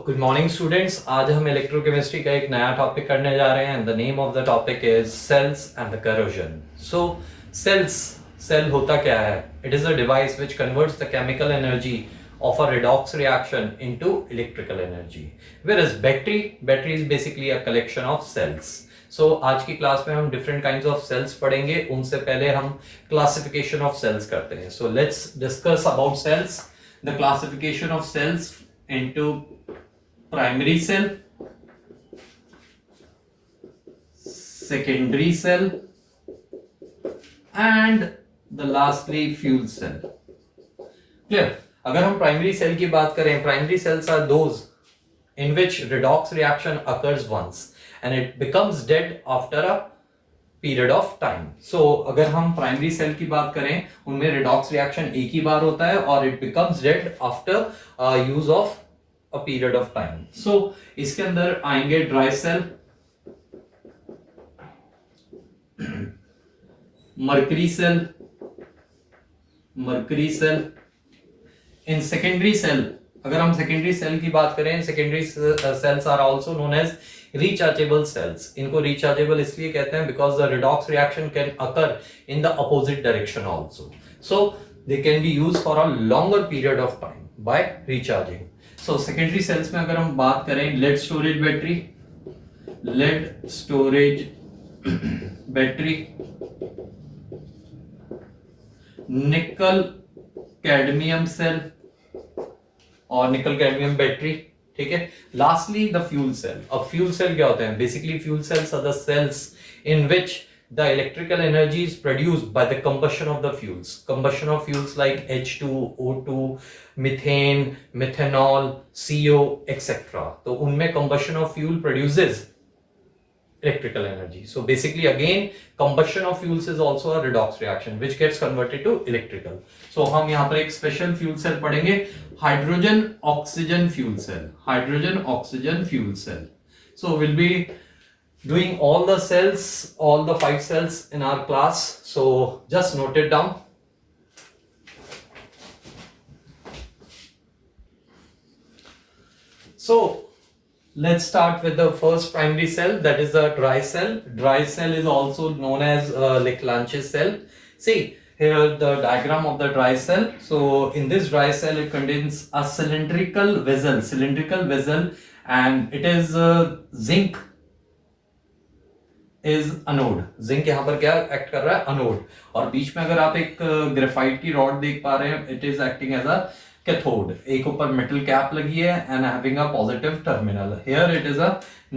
Good morning students. आज हम electrochemistry का एक नया टॉपिक करने जा रहे हैं। The name of the topic is cells and the corrosion. So cell होता क्या है? It is a device which converts the chemical energy of a redox reaction into electrical energy, whereas battery is basically a collection of cells. So आज की class में हम different kinds of cells पढ़ेंगे। उनसे पहले हम classification of cells करते हैं। So let's discuss about cells. The classification of cells into primary cell, secondary cell, and the lastly fuel cell. Clear? अगर हम प्राइमरी सेल की बात करें, primary cells are those in which redox reaction occurs once and it becomes dead after a period of time. So अगर हम primary cell की बात करें, उनमें रिडॉक्स रिएक्शन एक ही बार होता है और it becomes dead after use of a period of time. So इसके अंदर आएंगे dry cell, mercury cell. In secondary cell, अगर हम सेकेंडरी सेल की बात करें, secondary cells are also known as rechargeable cells. इनको रिचार्जेबल इसलिए कहते हैं because the redox reaction can occur in the opposite direction also, so they can be used for a longer period of time by recharging. So secondary cells में अगर हम बात करें, lead storage battery, nickel cadmium cell और nickel cadmium battery, ठीक है। Lastly the fuel cell. अब fuel cell क्या होते हैं? Basically fuel cells are the cells in which the electrical energy is produced by the combustion of the fuels. Combustion of fuels like H2, O2, methane, methanol, CO etcetera. तो उनमें combustion of fuel produces electrical energy. So basically again combustion of fuels is also a redox reaction which gets converted to electrical. So हम यहाँ पर एक special fuel cell पढ़ेंगे, hydrogen oxygen fuel cell. So we'll be doing all the cells, all the 5 cells in our class. So just note it down. So let's start with the first primary cell, that is the dry cell. Dry cell is also known as Leclanche's cell. See here the diagram of the dry cell. So in this dry cell it contains a cylindrical vessel, and it is zinc is anode. zinc यहाँ पर क्या act कर रहा है? anode. और बीच में अगर आप एक ग्रेफाइट की रॉड देख पा रहे हैं, it is acting as a cathode. एक ऊपर metal cap लगी है and having a positive terminal. Here it is a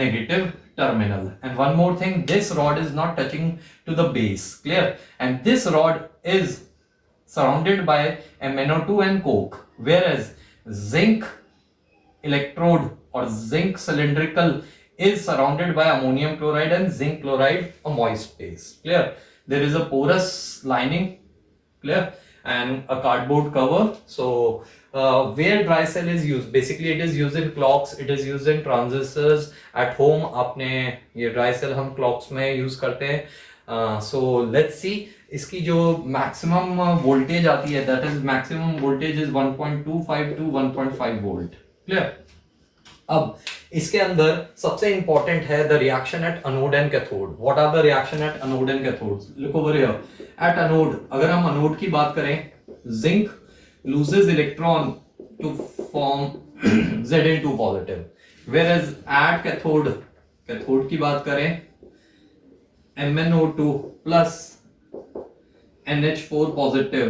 negative terminal. And one more thing, this rod is not touching to the base. Clear? And this rod is surrounded by MnO2 and coke, whereas zinc electrode or zinc cylindrical is surrounded by ammonium chloride and zinc chloride, a moist base. Clear? There is a porous lining. Clear? And a cardboard cover. So where dry cell is used, basically it is used in clocks, it is used in transistors. At home आपने ये dry cell हम clocks में use करते हैं। So let's see, इसकी जो maximum voltage आती है, that is maximum voltage is 1.25 to 1.5 volt. Clear? अब इसके अंदर सबसे इंपॉर्टेंट है the reaction at anode and cathode. What are the reaction at anode and cathode? Look over here. At anode, अगर हम अनोड की बात करें, zinc loses electron to form Zn2 positive, whereas at cathode की बात करें, MnO2 plus NH4 positive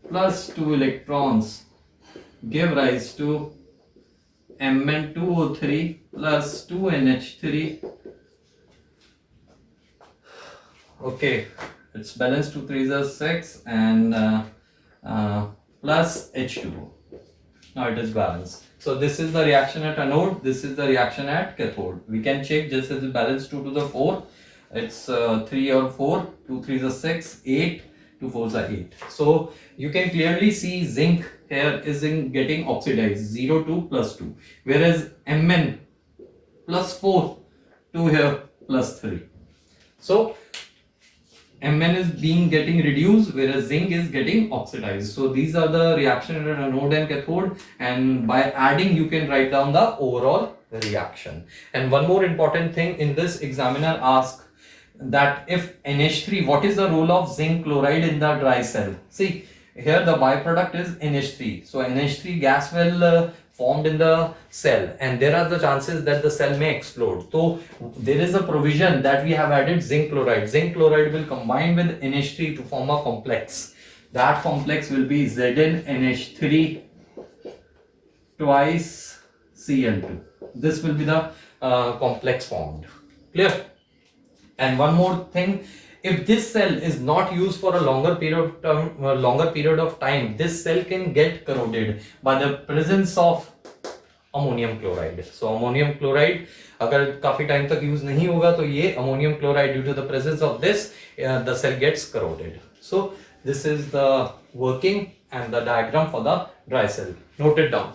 plus 2 electrons give rise to Mn2O3 plus 2NH3. Okay, it's balanced. 2 3s are 6 and plus H2O. Now it is balanced. So this is the reaction at anode, this is the reaction at cathode. We can check this is balanced 2 to the 4. It's 3 or 4, 2 3s are 6, 8, 2 4s are 8. So you can clearly see zinc here is in getting oxidized, 0 2 plus 2, whereas Mn plus 4, 2 here plus 3. So Mn is getting reduced, whereas zinc is getting oxidized. So these are the reaction at anode and cathode, and by adding you can write down the overall reaction. And one more important thing in this, examiner asks that if NH3, what is the role of zinc chloride in the dry cell? See, here the byproduct is NH3. So NH3 gas will formed in the cell, and there are the chances that the cell may explode. So there is a provision that we have added zinc chloride. Zinc chloride will combine with NH3 to form a complex. That complex will be ZnNH3 twice Cl2. This will be the complex formed. Clear? And one more thing, if this cell is not used for a longer period of time, this cell can get corroded by the presence of ammonium chloride. So ammonium chloride, अगर काफी time तक use नहीं होगा तो ये ammonium chloride, due to the presence of this, the cell gets corroded. So this is the working and the diagram for the dry cell. Note it down.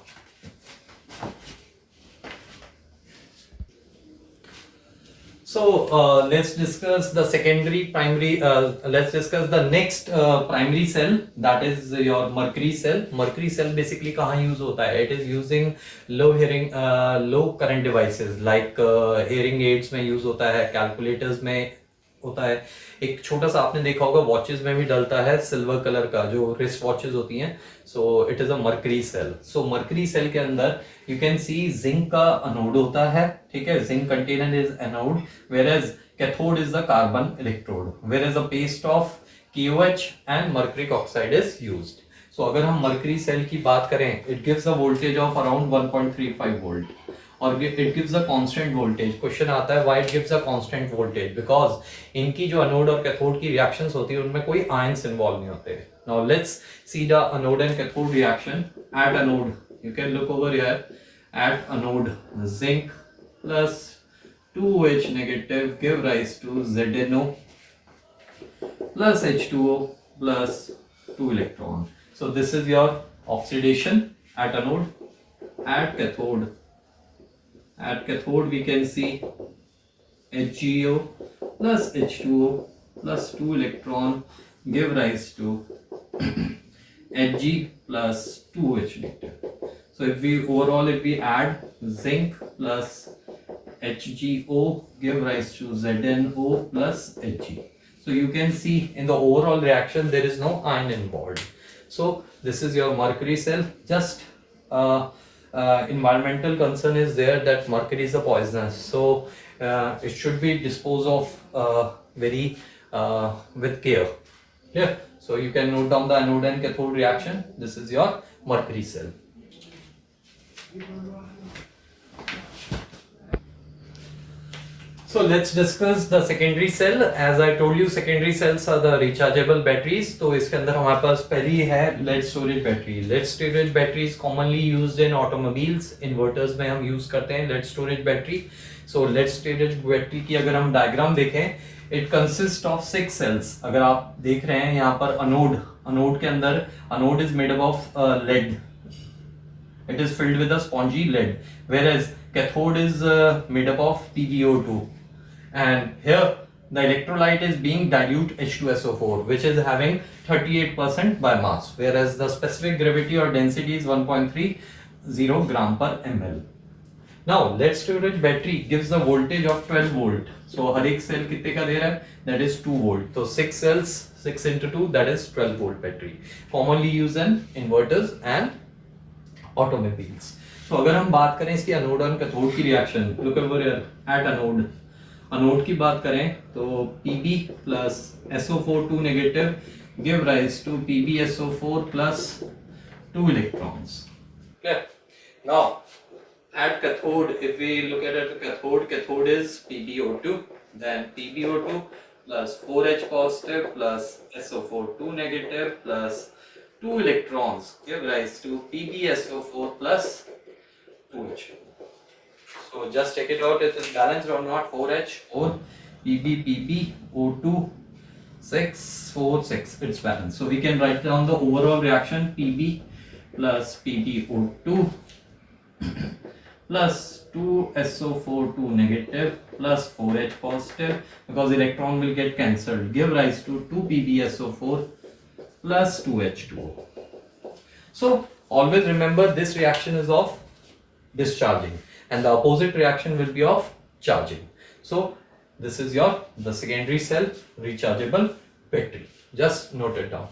So let's discuss the primary. Let's discuss the next primary cell, that is your mercury cell. Mercury cell basically कहाँ use होता है? It is using low current devices like hearing aids में use होता है, calculators में होता है, एक छोटा सा आपने देखा होगा वॉचेस में भी डलता है सिल्वर कलर का, जो रिस्ट वॉचेस होती हैं. So it is a mercury cell. So mercury cell के अंदर यू कैन सी जिंक का अनोड होता है, ठीक है, zinc container is anode, whereas cathode is the carbon electrode, whereas a paste of KOH and mercuric oxide is used. So अगर हम mercury cell की बात करें, it gives a voltage of around 1.35 volt और it gives a constant voltage. Question आता है why it gives a constant voltage, because इनकी जो anode और cathode की reactions होती है उनमें कोई ions involved नहीं होते. Now let's see the anode and cathode reaction. At anode, you can look over here. At anode, zinc plus 2H negative give rise to ZnO plus H2O plus 2 electron. So this is your oxidation at anode. At cathode we can see HgO plus H2O plus 2 electron give rise to Hg plus 2H negative. So if we add zinc plus HgO give rise to ZnO plus Hg. So you can see in the overall reaction there is no ion involved. So this is your mercury cell. Just environmental concern is there that mercury is a poisonous, so it should be disposed of very with care. Yeah, so you can note down the anode and cathode reaction. This is your mercury cell. So let's discuss the secondary cell. As I told you, secondary cells are the rechargeable batteries. तो इसके अंदर हमारे पास पहली है lead storage battery. Lead storage battery is commonly used in automobiles. Inverters में हम use करते हैं lead storage battery. So lead storage battery की अगर हम diagram देखें, it consists of 6 cells. अगर आप देख रहे हैं यहाँ पर anode के अंदर anode is made up of lead. It is filled with a spongy lead, whereas cathode is made up of PbO2. And here the electrolyte is being dilute H2SO4, which is having 38% by mass, whereas the specific gravity or density is 1.30 gram per ml. Now lead storage battery gives the voltage of 12 volt. So हर एक cell कितने का दे रहा है? That is 2 volt. So 6 cells, 6 into 2, that is 12 volt battery. Commonly used in inverters and automobiles. So अगर हम बात करें इसकी anode और cathode की reaction, look over here at anode. Anode की बात करें तो Pb plus SO4 2 negative give rise to PbSO4 plus 2 electrons. Okay. Now at cathode, if we look at it, cathode is PbO2, then PbO2 plus 4H positive plus SO4 2 negative plus 2 electrons give rise to PbSO4 plus 2H. So just check it out, it is balanced or not. 4H or PbO2 6 4 6, it's balanced. So we can write down the overall reaction Pb plus PbO2 plus 2SO4 2 negative plus 4H positive, because electron will get cancelled, give rise to 2PbSO4 plus 2H2O. So always remember this reaction is of discharging and the opposite reaction will be of charging. So this is the secondary cell rechargeable battery. Just note it down.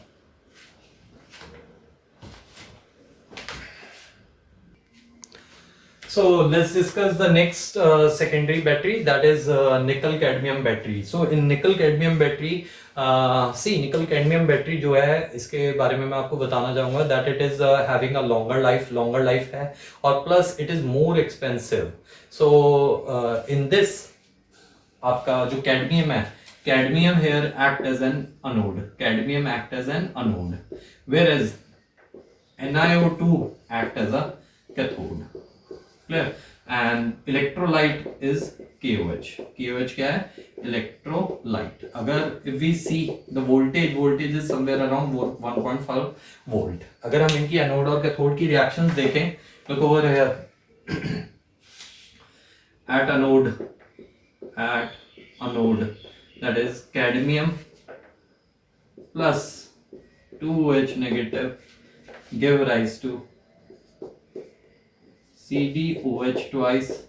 So let's discuss the next secondary battery, that is nickel cadmium battery. So in nickel cadmium battery, see nickel cadmium battery जो है इसके बारे में मैं आपको बताना चाहूँगा that it is having a longer life है और plus it is more expensive. So in this आपका जो cadmium है, cadmium here act as an anode, whereas NiO2 act as a cathode. Clear? And electrolyte is KOH. KOH क्या है? Electrolyte. अगर if we see the voltage is somewhere around 1.5 volt. अगर हम इनकी anode और कैथोड की reactions देखें, look over here. At anode, that is cadmium plus 2OH negative give rise to CdOH twice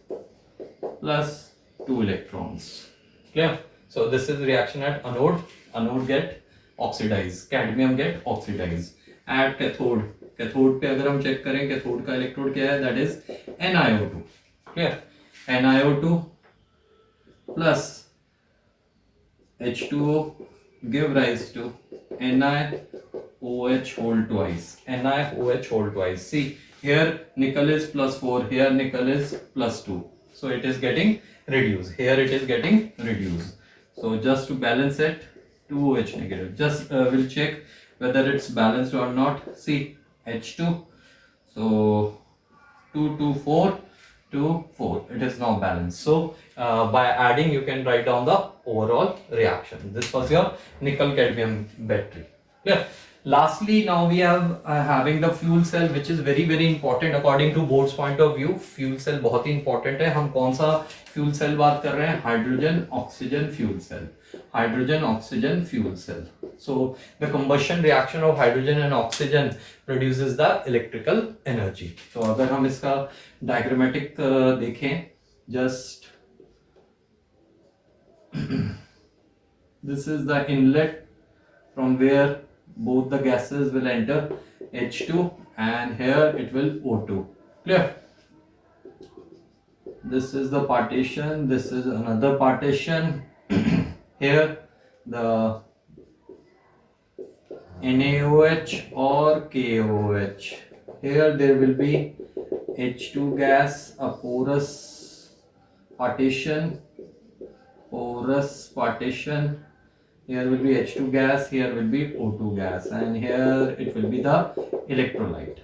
plus 2 electrons. Clear? So this is reaction at anode get oxidized, cadmium get oxidized. At cathode पे अगर हम check करें cathode का electrode क्या है, that is NiO2. Clear? NiO2 plus H2O give rise to NiOH whole twice. See, here nickel is plus 4, here nickel is plus 2. So it is getting reduced. Here it is getting reduced. So just to balance it, 2OH negative. Just we'll check whether it's balanced or not. See, H2. So 2, 2, 4, 2, 4. It is now balanced. So by adding, you can write down the overall reaction. This was your nickel cadmium battery. Clear? Lastly, now we have having the fuel cell, which is very important according to board's point of view. Fuel cell बहुत ही important है. हम कौन सा fuel cell बात कर रहे हैं? Hydrogen oxygen fuel cell. Hydrogen oxygen fuel cell. So the combustion reaction of hydrogen and oxygen produces the electrical energy. तो अगर हम इसका diagrammatic देखें, just this is the inlet from where both the gases will enter, H2, and here it will O2. Clear? This is the partition, this is another partition. Here the NaOH or KOH. Here there will be H2 gas, a porous partition. Here will be H2 gas, here will be O2 gas, and here it will be the electrolyte.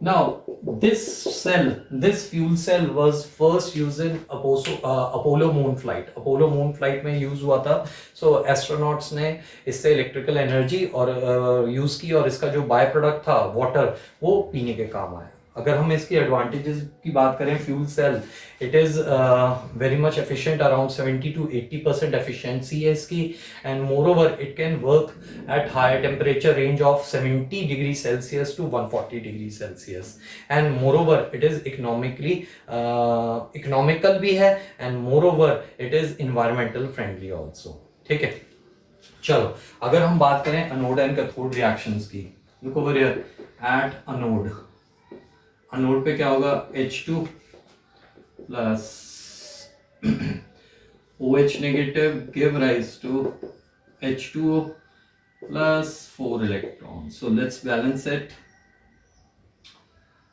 Now this fuel cell was first used in Apollo moon flight. Apollo moon flight में use हुआ था. So astronauts ने इससे electrical energy और use की और इसका जो by product था water वो पीने के काम आया. अगर हम इसकी एडवांटेजेस की बात करें, fuel cell it is very much efficient, around 70 to 80% efficiency है इसकी, and moreover it can work at high temperature range of 70 degree Celsius to 140 degree Celsius, and moreover it is economical भी है, and moreover it is environmental friendly also. ठीक है, चलो अगर हम बात करें अनोड एंड कैथोड रिएक्शंस की, look over here at anode पे क्या होगा, H2 plus OH negative give rise to H2O plus 4 electrons. So let's balance it.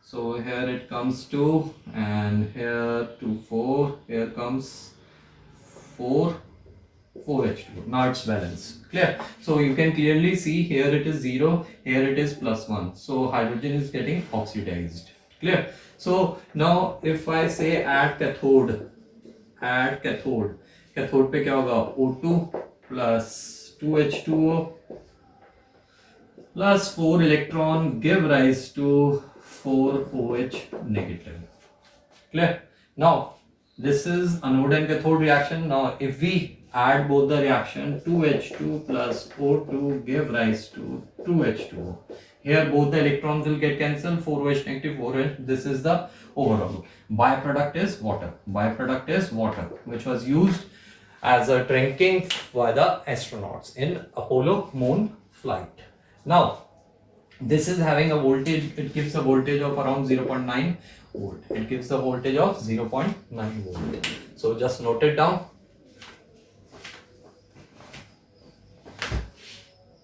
So here it comes 2 and here 2 4, here comes 4 H2. Now it's balanced. Clear? So you can clearly see here it is 0, here it is plus 1. So hydrogen is getting oxidized. Clear? So now if I say add cathode पे क्या होगा, O2 plus 2H2O plus 4 electron give rise to 4OH negative. Clear? Now, this is anode and cathode reaction. Now, if we add both the reaction, 2H2 plus O2 give rise to 2H2O. Here both the electrons will get cancelled, 4OH negative, 4OH. This is the overall. Byproduct is water. Byproduct is water, which was used as a drinking by the astronauts in Apollo moon flight. Now, this is having a voltage, it gives a voltage of around 0.9 volt. It gives the voltage of 0.9 volt. So just note it down.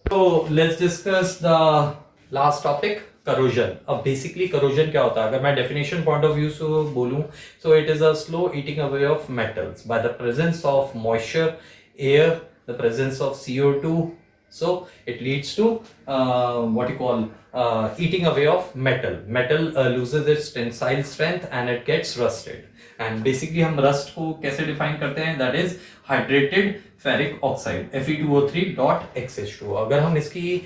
So let's discuss the last topic, corrosion. अब basically corrosion क्या होता है? अगर मैं definition point of view से बोलूँ, so it is a slow eating away of metals by the presence of moisture, air, the presence of CO2. So it leads to what you call eating away of metal. Metal loses its tensile strength and it gets rusted. And basically हम rust को कैसे define करते हैं? That is hydrated ferric oxide Fe2O3.XH2. अगर हम इसकी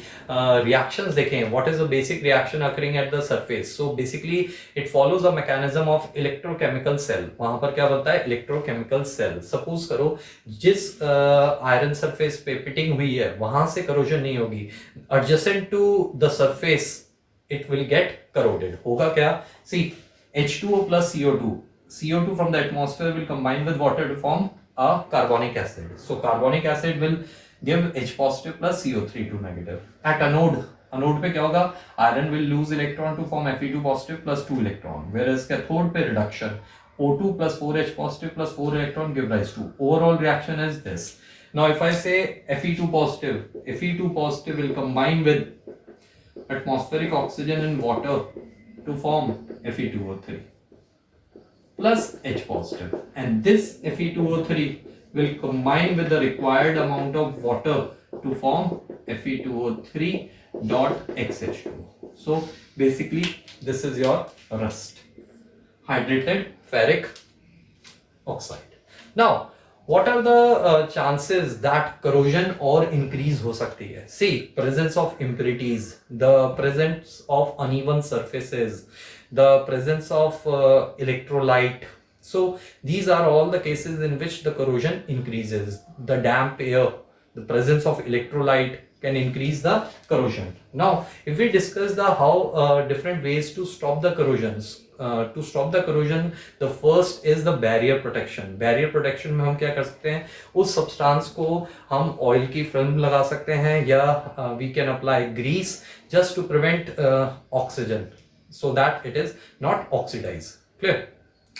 reactions देखें, what is the basic reaction occurring at the surface? So basically it follows a mechanism of electrochemical cell. वहाँ पर क्या बनता है? Electrochemical cell. Suppose करो जिस iron surface पे pitting हुई है वहाँ से corrosion नहीं होगी. Adjacent to the surface it will get corroded. होगा क्या? See, H2O plus CO2. CO2 from the atmosphere will combine with water to form a carbonic acid. So carbonic acid will give H positive plus CO3 2 negative. At anode पे क्या होगा? Iron will lose electron to form Fe2 positive plus 2 electron. Whereas cathode पे reduction, O2 plus 4H positive plus 4 electron give rise to. Overall reaction is this. Now if I say Fe2 positive will combine with atmospheric oxygen and water to form Fe2O3 plus H positive, and this Fe2O3 will combine with the required amount of water to form Fe2O3.XH2. So basically this is your rust, hydrated ferric oxide. Now what are the chances that corrosion or increase हो सकती है? See, presence of impurities, the presence of uneven surfaces, the presence of electrolyte. So these are all the cases in which the corrosion increases. The damp air, the presence of electrolyte can increase the corrosion. Now if we discuss the how different ways to stop the corrosions, to stop the corrosion, the first is the barrier protection. Barrier protection में हम क्या कर सकते हैं? उस substance को हम oil की film लगा सकते हैं या we can apply grease just to prevent oxygen so that it is not oxidized. Clear?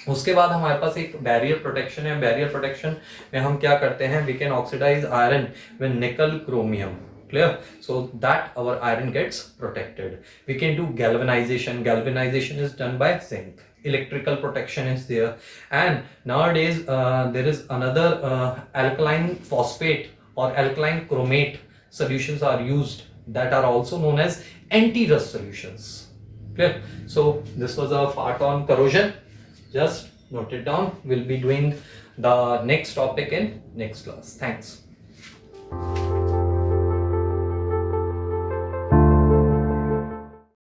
उसके बाद हमारे पास एक बैरियर प्रोटेक्शन है. बैरियर प्रोटेक्शन में हम क्या करते हैं? We can oxidise iron with nickel chromium. Clear? So that our iron gets protected. We can do galvanization. Galvanization is done by zinc. Electrical protection is there. And nowadays there is another alkaline phosphate or alkaline chromate solutions are used that are also known as anti-rust solutions. Clear? So this was a part on corrosion. Just note it down. We'll be doing the next topic in next class. Thanks.